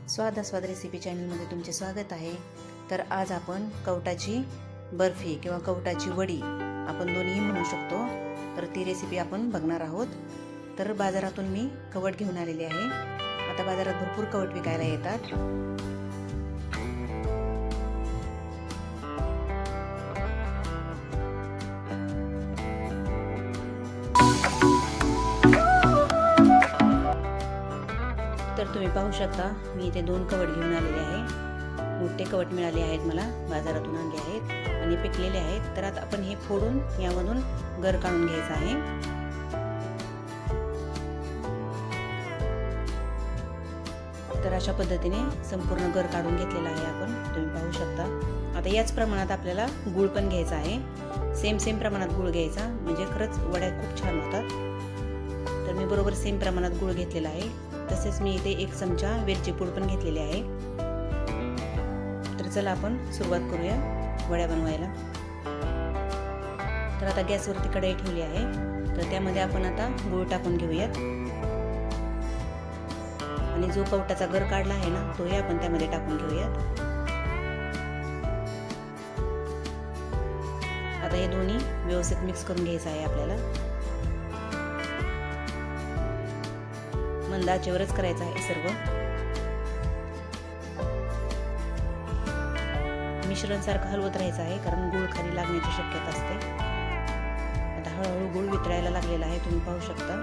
स्वाद रेसिपी चॅनलमध्ये तुमचे स्वागत आहे। तर आज आपण कवटाची बर्फी किंवा कवटाची वडी आपण दोन्ही म्हणू शकतो, तर ती रेसिपी आपण बघणार आहोत। तर बाजारातून मी कवट घेऊन आलेले आहे। आता बाजारात भरपूर कवट विकायला येतात। तर तुम्ही पाहू शकता, मी इथे 2 कवट घेऊन आलेले आहे। मोठे कवट मिळाले आहेत, मला बाजारातून आणले आहेत आणि पिकलेले आहेत। तर आता आपण हे फोडून यामधून गर काढून घ्यायचा आहे। तर अशा पद्धतीने संपूर्ण गर काढून घेतलेला आहे आपण, तुम्ही पाहू शकता। आता याच प्रमाणात आपल्याला गूळ पण घ्यायचा आहे। सेम प्रमाणात गूळ घ्यायचा, म्हणजे खरंच वड्या खूप छान होतात। तर मी बरोबर सेम प्रमाणात गूळ घेतलेला आहे। तसेच मी इथे 1 चमचा वेलची पूड पण घेतलेली आहे। तर चला आपण सुरुवात करूया वड्या बनवायला। तर आता गॅसवरती कढई ठेवली आहे। तर त्यामध्ये आपण आता गूळ टाकून घेऊयात आणि जो कवटाचा गर काढला आहे ना, तोही आपण त्यामध्ये टाकून घेऊयात। आता हे दोन्ही व्यवस्थित मिक्स करून घ्यायचं आहे आपल्याला। मंद आचेवरच करायचं आहे सर्व। मिश्रण सारखं हलवत राहायचं आहे, कारण गूळ खाली लागण्याची शक्यता असते। आता हळूहळू गूळ वितळायला लागलेला आहे, तुम्ही पाहू शकता।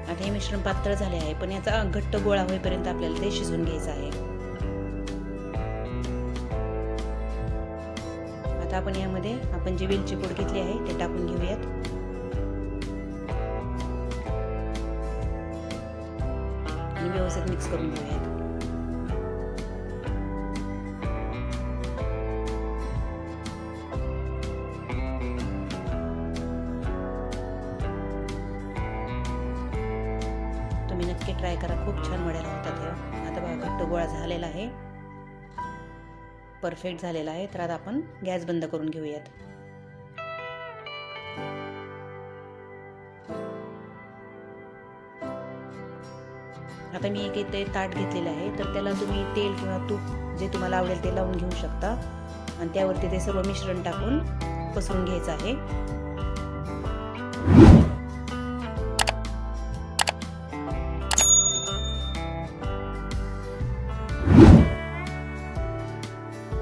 आता हे मिश्रण पातळ झाले आहे, पण याचा घट्ट गोळा होईपर्यंत आपल्याला ते शिजवून घ्यायचं आहे। आता आपण यामध्ये आपण जी वेलची पूड घेतली आहे ते टाकून घेऊयात आणि व्यवस्थित मिक्स करून घेऊयात। तुम्ही नक्की ट्राय करा, खूप छान वड्या होतात ह्या। आता बघा घट्ट गोळा झालेला आहे, परफेक्ट झालेला आहे। तर आता आपण गॅस बंद करून घेऊयात। आता मी एक इथे ताट घेतलेलं आहे, तर त्याला तुम्ही तेल किंवा तूप जे तुम्हाला आवडेल ते लावून घेऊ शकता आणि त्यावरती ते सर्व मिश्रण टाकून पसरून घ्यायचं आहे।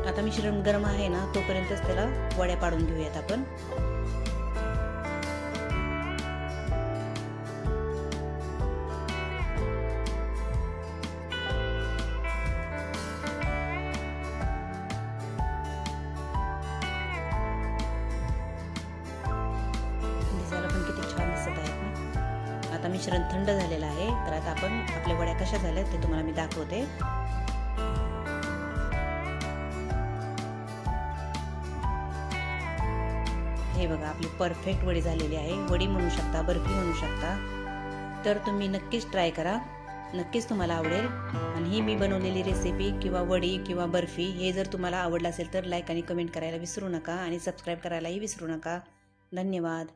आता मिश्रण गरम आहे ना, तोपर्यंतच त्याला वड्या पाडून घेऊयात आपण। दिसायला पण किती छान दिसत आहेत ना। आता मिश्रण थंड झालेलं आहे, तर आता आपण आपल्या वड्या कशा झाल्यात ते तुम्हाला मी दाखवते। हे बघा, आपली परफेक्ट वडी झालेली आहे। वडी म्हणू शकता, बर्फी म्हणू शकता। तर तुम्ही नक्कीच ट्राय करा, नक्कीच तुम्हाला आवडेल। आणि ही मी बनवलेली रेसिपी किंवा वडी किंवा बर्फी हे जर तुम्हाला आवडलं असेल तर लाईक आणि कमेंट करायला विसरू नका आणि सबस्क्राईब करायलाही विसरू नका। धन्यवाद।